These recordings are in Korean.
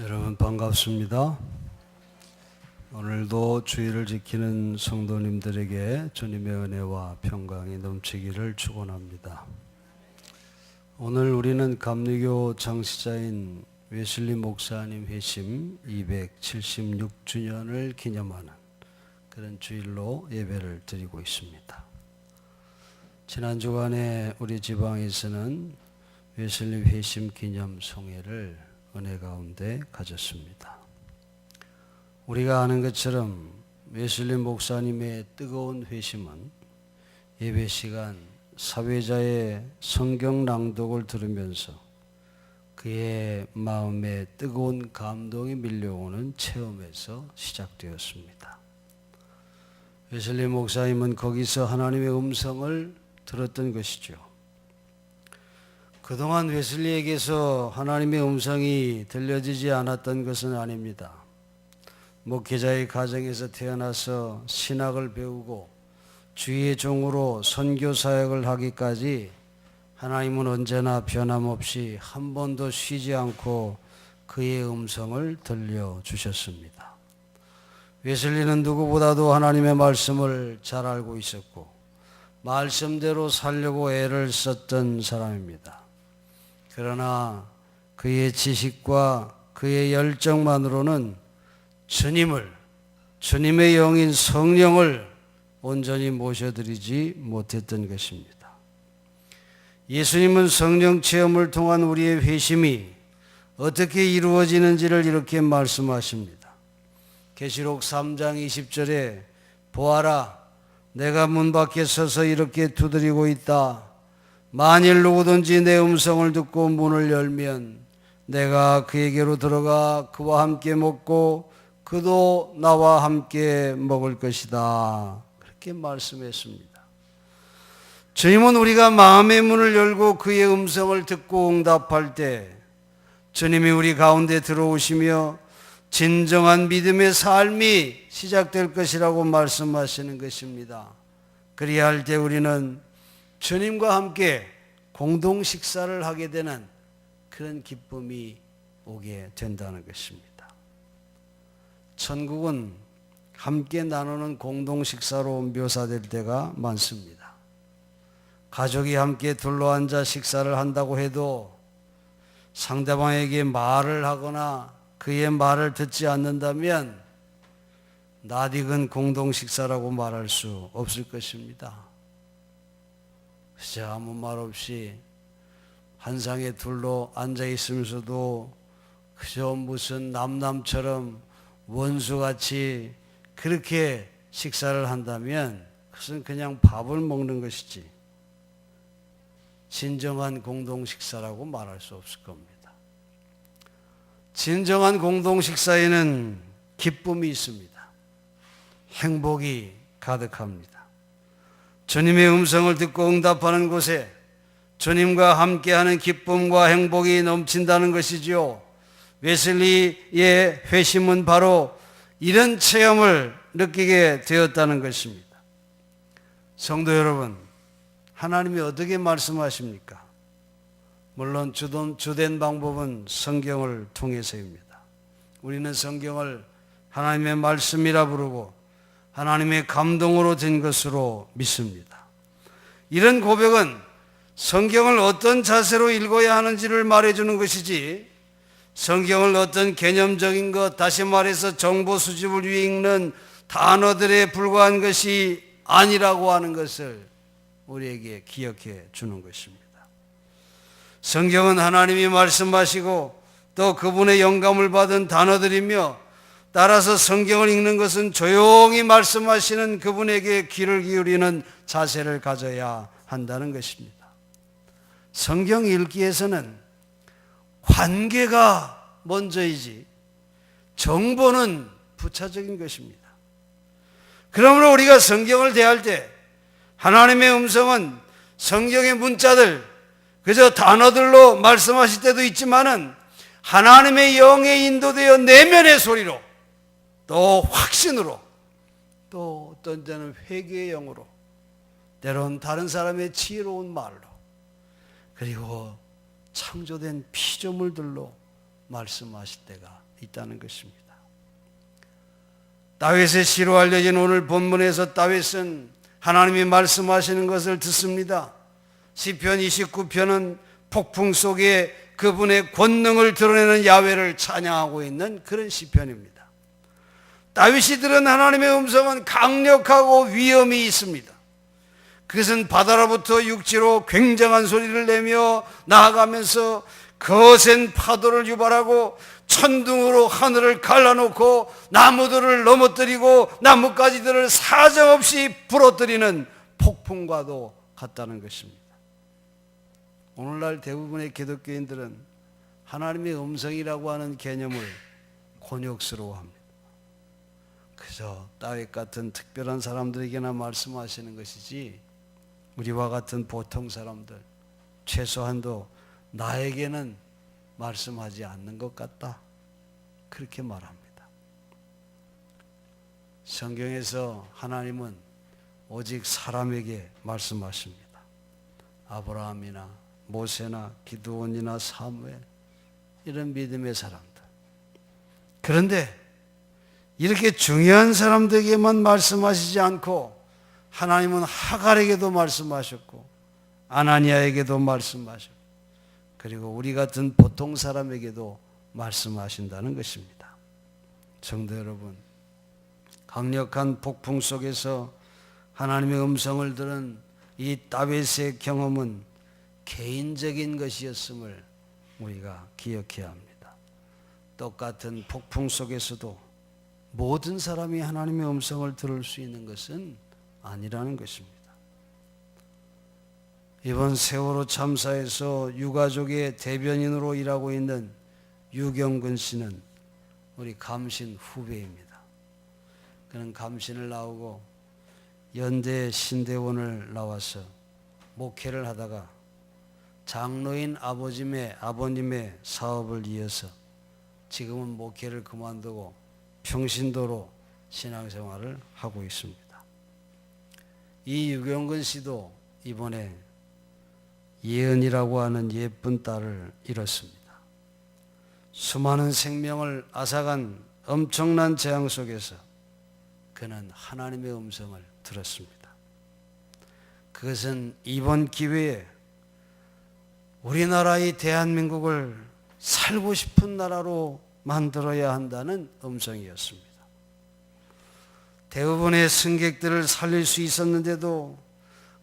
여러분 반갑습니다. 오늘도 주의를 지키는 성도님들에게 주님의 은혜와 평강이 넘치기를 축원합니다. 오늘 우리는 감리교 창시자인 웨슬리 목사님 회심 276주년을 기념하는 그런 주일로 예배를 드리고 있습니다. 지난 주간에 우리 지방에서는 웨슬리 회심 기념 송회를 은혜 가운데 가졌습니다. 우리가 아는 것처럼 웨슬리 목사님의 뜨거운 회심은 예배 시간 사회자의 성경 낭독을 들으면서 그의 마음에 뜨거운 감동이 밀려오는 체험에서 시작되었습니다. 웨슬리 목사님은 거기서 하나님의 음성을 들었던 것이죠. 그동안 웨슬리에게서 하나님의 음성이 들려지지 않았던 것은 아닙니다. 목회자의 가정에서 태어나서 신학을 배우고 주의 종으로 선교 사역을 하기까지 하나님은 언제나 변함없이 한 번도 쉬지 않고 그의 음성을 들려주셨습니다. 웨슬리는 누구보다도 하나님의 말씀을 잘 알고 있었고 말씀대로 살려고 애를 썼던 사람입니다. 그러나 그의 지식과 그의 열정만으로는 주님의 영인 성령을 온전히 모셔드리지 못했던 것입니다. 예수님은 성령 체험을 통한 우리의 회심이 어떻게 이루어지는지를 이렇게 말씀하십니다. 계시록 3장 20절에 보아라, 내가 문 밖에 서서 이렇게 두드리고 있다. 만일 누구든지 내 음성을 듣고 문을 열면 내가 그에게로 들어가 그와 함께 먹고 그도 나와 함께 먹을 것이다. 그렇게 말씀했습니다. 주님은 우리가 마음의 문을 열고 그의 음성을 듣고 응답할 때 주님이 우리 가운데 들어오시며 진정한 믿음의 삶이 시작될 것이라고 말씀하시는 것입니다. 그리할 때 우리는 주님과 함께 공동 식사를 하게 되는 그런 기쁨이 오게 된다는 것입니다. 천국은 함께 나누는 공동 식사로 묘사될 때가 많습니다. 가족이 함께 둘러앉아 식사를 한다고 해도 상대방에게 말을 하거나 그의 말을 듣지 않는다면 낯익은 공동 식사라고 말할 수 없을 것입니다. 그저 아무 말 없이 한 상에 둘러 앉아 있으면서도 그저 무슨 남남처럼 원수같이 그렇게 식사를 한다면 그것은 그냥 밥을 먹는 것이지 진정한 공동 식사라고 말할 수 없을 겁니다. 진정한 공동 식사에는 기쁨이 있습니다. 행복이 가득합니다. 주님의 음성을 듣고 응답하는 곳에 주님과 함께하는 기쁨과 행복이 넘친다는 것이지요. 웨슬리의 회심은 바로 이런 체험을 느끼게 되었다는 것입니다. 성도 여러분, 하나님이 어떻게 말씀하십니까? 물론 주된 방법은 성경을 통해서입니다. 우리는 성경을 하나님의 말씀이라 부르고 하나님의 감동으로 된 것으로 믿습니다. 이런 고백은 성경을 어떤 자세로 읽어야 하는지를 말해주는 것이지 성경을 어떤 개념적인 것, 다시 말해서 정보 수집을 위해 읽는 단어들에 불과한 것이 아니라고 하는 것을 우리에게 기억해 주는 것입니다. 성경은 하나님이 말씀하시고 또 그분의 영감을 받은 단어들이며 따라서 성경을 읽는 것은 조용히 말씀하시는 그분에게 귀를 기울이는 자세를 가져야 한다는 것입니다. 성경 읽기에서는 관계가 먼저이지 정보는 부차적인 것입니다. 그러므로 우리가 성경을 대할 때 하나님의 음성은 성경의 문자들, 그저 단어들로 말씀하실 때도 있지만은 하나님의 영에 인도되어 내면의 소리로 또 확신으로 또 어떤 때는 회개의 영으로 때론 다른 사람의 지혜로운 말로 그리고 창조된 피조물들로 말씀하실 때가 있다는 것입니다. 다윗의 시로 알려진 오늘 본문에서 다윗은 하나님이 말씀하시는 것을 듣습니다. 시편 29편은 폭풍 속에 그분의 권능을 드러내는 야훼를 찬양하고 있는 그런 시편입니다. 다윗이 들은 하나님의 음성은 강력하고 위엄이 있습니다. 그것은 바다로부터 육지로 굉장한 소리를 내며 나아가면서 거센 파도를 유발하고 천둥으로 하늘을 갈라놓고 나무들을 넘어뜨리고 나뭇가지들을 사정없이 부러뜨리는 폭풍과도 같다는 것입니다. 오늘날 대부분의 기독교인들은 하나님의 음성이라고 하는 개념을 곤욕스러워합니다. 그저 다윗 같은 특별한 사람들에게나 말씀하시는 것이지 우리와 같은 보통 사람들, 최소한도 나에게는 말씀하지 않는 것 같다, 그렇게 말합니다. 성경에서 하나님은 오직 사람에게 말씀하십니다. 아브라함이나 모세나 기드온이나 사무엘, 이런 믿음의 사람들. 그런데 이렇게 중요한 사람들에게만 말씀하시지 않고 하나님은 하갈에게도 말씀하셨고 아나니아에게도 말씀하셨고 그리고 우리 같은 보통 사람에게도 말씀하신다는 것입니다. 성도 여러분, 강력한 폭풍 속에서 하나님의 음성을 들은 이 다윗의 경험은 개인적인 것이었음을 우리가 기억해야 합니다. 똑같은 폭풍 속에서도 모든 사람이 하나님의 음성을 들을 수 있는 것은 아니라는 것입니다. 이번 세월호 참사에서 유가족의 대변인으로 일하고 있는 유경근 씨는 우리 감신 후배입니다. 그는 감신을 나오고 연대 신대원을 나와서 목회를 하다가 장로인 아버님의 사업을 이어서 지금은 목회를 그만두고 평신도로 신앙생활을 하고 있습니다. 이 유경근 씨도 이번에 예은이라고 하는 예쁜 딸을 잃었습니다. 수많은 생명을 앗아간 엄청난 재앙 속에서 그는 하나님의 음성을 들었습니다. 그것은 이번 기회에 우리나라의 대한민국을 살고 싶은 나라로 만들어야 한다는 음성이었습니다. 대부분의 승객들을 살릴 수 있었는데도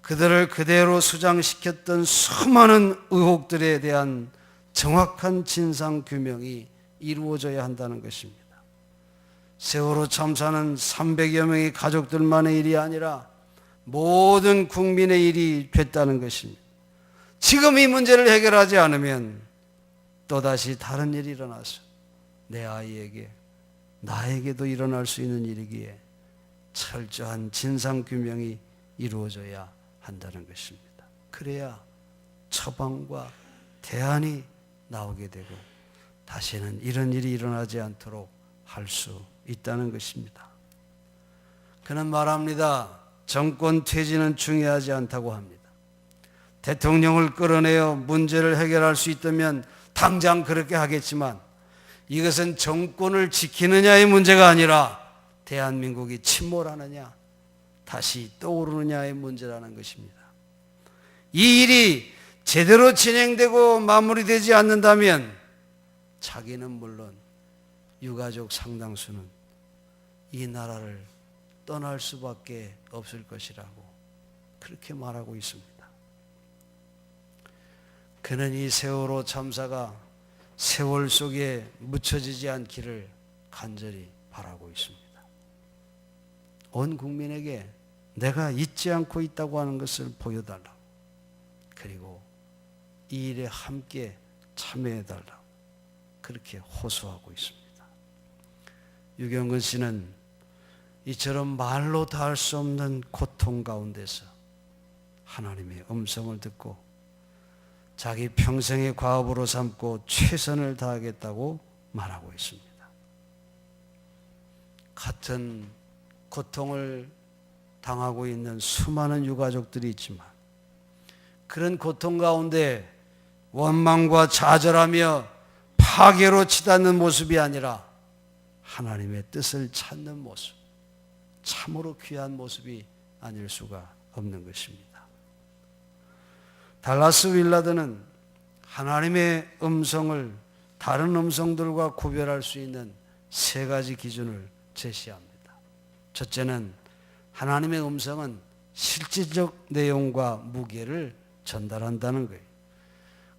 그들을 그대로 수장시켰던 수많은 의혹들에 대한 정확한 진상 규명이 이루어져야 한다는 것입니다. 세월호 참사는 300여 명의 가족들만의 일이 아니라 모든 국민의 일이 됐다는 것입니다. 지금 이 문제를 해결하지 않으면 또다시 다른 일이 일어나서 내 아이에게, 나에게도 일어날 수 있는 일이기에 철저한 진상규명이 이루어져야 한다는 것입니다. 그래야 처방과 대안이 나오게 되고 다시는 이런 일이 일어나지 않도록 할 수 있다는 것입니다. 그는 말합니다. 정권 퇴진은 중요하지 않다고 합니다. 대통령을 끌어내어 문제를 해결할 수 있다면 당장 그렇게 하겠지만 이것은 정권을 지키느냐의 문제가 아니라 대한민국이 침몰하느냐 다시 떠오르느냐의 문제라는 것입니다. 이 일이 제대로 진행되고 마무리되지 않는다면 자기는 물론 유가족 상당수는 이 나라를 떠날 수밖에 없을 것이라고 그렇게 말하고 있습니다. 그는 이 세월호 참사가 세월 속에 묻혀지지 않기를 간절히 바라고 있습니다. 온 국민에게 내가 잊지 않고 있다고 하는 것을 보여달라고, 그리고 이 일에 함께 참여해달라고 그렇게 호소하고 있습니다. 유경근 씨는 이처럼 말로 다 할 수 없는 고통 가운데서 하나님의 음성을 듣고 자기 평생의 과업으로 삼고 최선을 다하겠다고 말하고 있습니다. 같은 고통을 당하고 있는 수많은 유가족들이 있지만 그런 고통 가운데 원망과 좌절하며 파괴로 치닫는 모습이 아니라 하나님의 뜻을 찾는 모습, 참으로 귀한 모습이 아닐 수가 없는 것입니다. 달라스 윌라드는 하나님의 음성을 다른 음성들과 구별할 수 있는 세 가지 기준을 제시합니다. 첫째는 하나님의 음성은 실질적 내용과 무게를 전달한다는 거예요.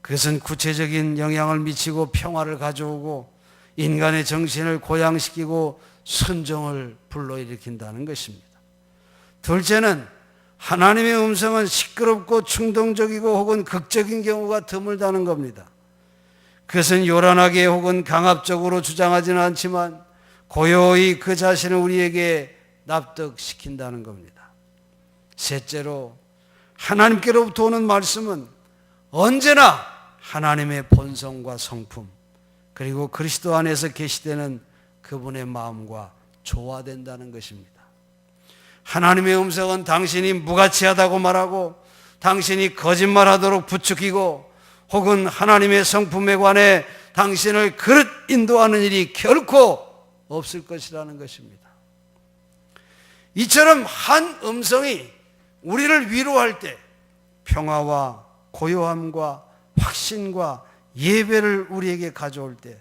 그것은 구체적인 영향을 미치고 평화를 가져오고 인간의 정신을 고양시키고 순종을 불러일으킨다는 것입니다. 둘째는 하나님의 음성은 시끄럽고 충동적이고 혹은 극적인 경우가 드물다는 겁니다. 그것은 요란하게 혹은 강압적으로 주장하지는 않지만 고요히 그 자신을 우리에게 납득시킨다는 겁니다. 셋째로 하나님께로부터 오는 말씀은 언제나 하나님의 본성과 성품 그리고 그리스도 안에서 계시되는 그분의 마음과 조화된다는 것입니다. 하나님의 음성은 당신이 무가치하다고 말하고 당신이 거짓말하도록 부추기고 혹은 하나님의 성품에 관해 당신을 그릇 인도하는 일이 결코 없을 것이라는 것입니다. 이처럼 한 음성이 우리를 위로할 때 평화와 고요함과 확신과 예배를 우리에게 가져올 때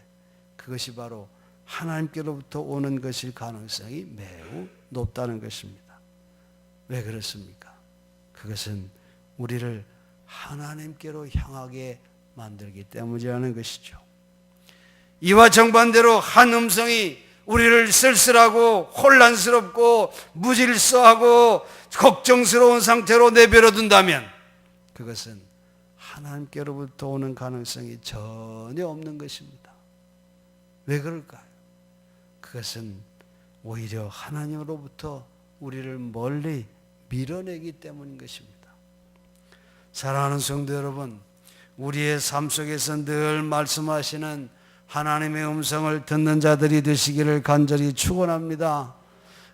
그것이 바로 하나님께로부터 오는 것일 가능성이 매우 높다는 것입니다. 왜 그렇습니까? 그것은 우리를 하나님께로 향하게 만들기 때문이라는 것이죠. 이와 정반대로 한 음성이 우리를 쓸쓸하고 혼란스럽고 무질서하고 걱정스러운 상태로 내버려 둔다면 그것은 하나님께로부터 오는 가능성이 전혀 없는 것입니다. 왜 그럴까요? 그것은 오히려 하나님으로부터 우리를 멀리 밀어내기 때문인 것입니다. 사랑하는 성도 여러분, 우리의 삶 속에서 늘 말씀하시는 하나님의 음성을 듣는 자들이 되시기를 간절히 축원합니다.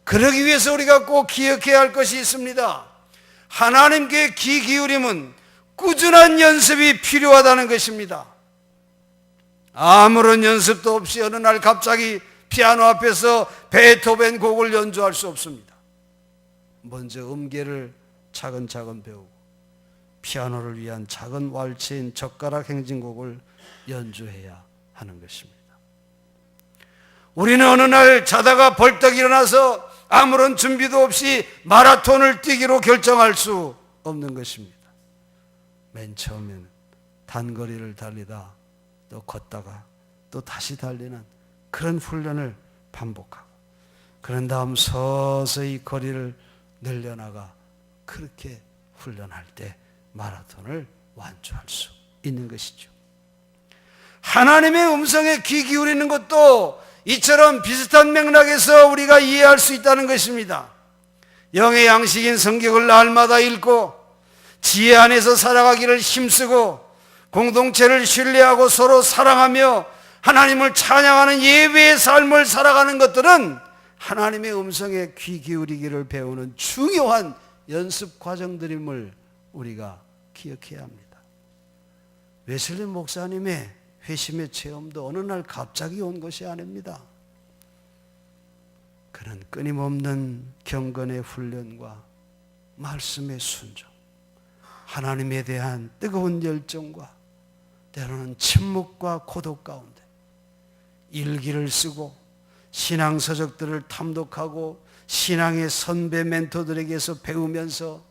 그러기 위해서 우리가 꼭 기억해야 할 것이 있습니다. 하나님께 귀 기울임은 꾸준한 연습이 필요하다는 것입니다. 아무런 연습도 없이 어느 날 갑자기 피아노 앞에서 베토벤 곡을 연주할 수 없습니다. 먼저 음계를 차근차근 배우고 피아노를 위한 작은 왈츠인 젓가락 행진곡을 연주해야 하는 것입니다. 우리는 어느 날 자다가 벌떡 일어나서 아무런 준비도 없이 마라톤을 뛰기로 결정할 수 없는 것입니다. 맨 처음에는 단거리를 달리다 또 걷다가 또 다시 달리는 그런 훈련을 반복하고 그런 다음 서서히 거리를 늘려나가 그렇게 훈련할 때 마라톤을 완주할 수 있는 것이죠. 하나님의 음성에 귀 기울이는 것도 이처럼 비슷한 맥락에서 우리가 이해할 수 있다는 것입니다. 영의 양식인 성경을 날마다 읽고 지혜 안에서 살아가기를 힘쓰고 공동체를 신뢰하고 서로 사랑하며 하나님을 찬양하는 예배의 삶을 살아가는 것들은 하나님의 음성에 귀 기울이기를 배우는 중요한 연습 과정들임을 우리가 기억해야 합니다. 웨슬리 목사님의 회심의 체험도 어느 날 갑자기 온 것이 아닙니다. 그는 끊임없는 경건의 훈련과 말씀의 순종, 하나님에 대한 뜨거운 열정과 때로는 침묵과 고독 가운데 일기를 쓰고 신앙 서적들을 탐독하고 신앙의 선배 멘토들에게서 배우면서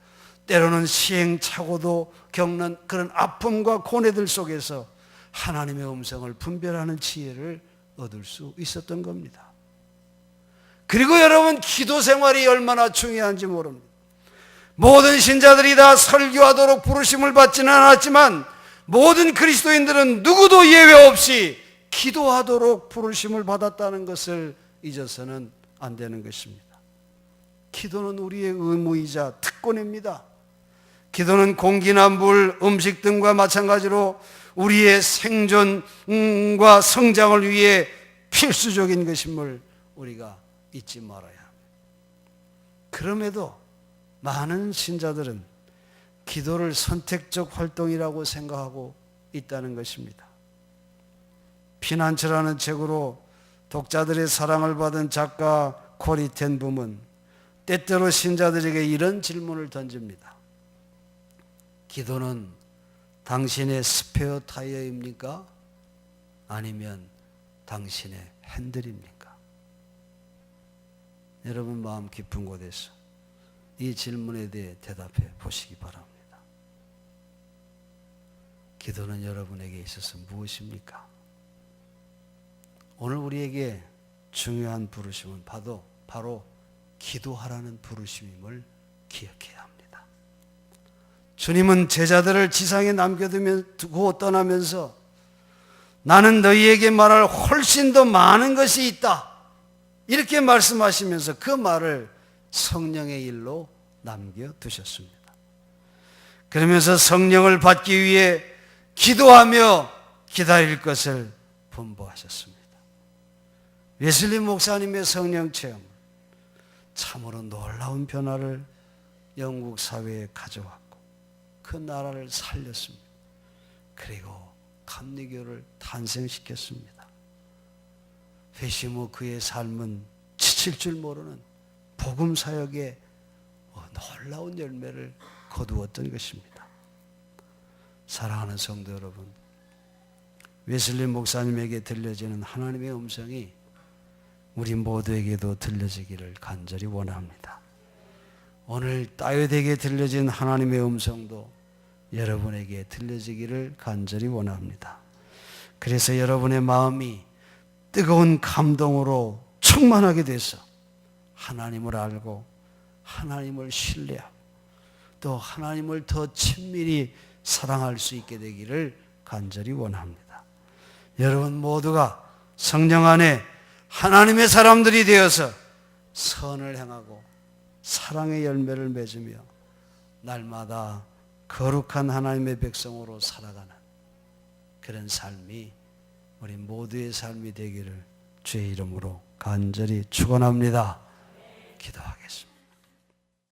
때로는 시행착오도 겪는 그런 아픔과 고뇌들 속에서 하나님의 음성을 분별하는 지혜를 얻을 수 있었던 겁니다. 그리고 여러분, 기도 생활이 얼마나 중요한지 모릅니다. 모든 신자들이 다 설교하도록 부르심을 받지는 않았지만 모든 그리스도인들은 누구도 예외 없이 기도하도록 부르심을 받았다는 것을 잊어서는 안 되는 것입니다. 기도는 우리의 의무이자 특권입니다. 기도는 공기나 물, 음식 등과 마찬가지로 우리의 생존과 성장을 위해 필수적인 것임을 우리가 잊지 말아야 합니다. 그럼에도 많은 신자들은 기도를 선택적 활동이라고 생각하고 있다는 것입니다. 피난처라는 책으로 독자들의 사랑을 받은 작가 코리 텐 붐은 때때로 신자들에게 이런 질문을 던집니다. 기도는 당신의 스페어 타이어입니까? 아니면 당신의 핸들입니까? 여러분 마음 깊은 곳에서 이 질문에 대해 대답해 보시기 바랍니다. 기도는 여러분에게 있어서 무엇입니까? 오늘 우리에게 중요한 부르심은 바로 기도하라는 부르심임을 기억해야 합니다. 주님은 제자들을 지상에 남겨두고 떠나면서 나는 너희에게 말할 훨씬 더 많은 것이 있다, 이렇게 말씀하시면서 그 말을 성령의 일로 남겨두셨습니다. 그러면서 성령을 받기 위해 기도하며 기다릴 것을 분부하셨습니다. 웨슬리 목사님의 성령 체험, 참으로 놀라운 변화를 영국 사회에 가져왔고 그 나라를 살렸습니다. 그리고 감리교를 탄생시켰습니다. 회심후 그의 삶은 지칠 줄 모르는 복음 사역에 놀라운 열매를 거두었던 것입니다. 사랑하는 성도 여러분, 웨슬리 목사님에게 들려지는 하나님의 음성이 우리 모두에게도 들려지기를 간절히 원합니다. 오늘 다윗에게 들려진 하나님의 음성도 여러분에게 들려지기를 간절히 원합니다. 그래서 여러분의 마음이 뜨거운 감동으로 충만하게 돼서 하나님을 알고 하나님을 신뢰하고 또 하나님을 더 친밀히 사랑할 수 있게 되기를 간절히 원합니다. 여러분 모두가 성령 안에 하나님의 사람들이 되어서 선을 행하고 사랑의 열매를 맺으며 날마다 거룩한 하나님의 백성으로 살아가는 그런 삶이 우리 모두의 삶이 되기를 주의 이름으로 간절히 축원합니다. 기도하겠습니다.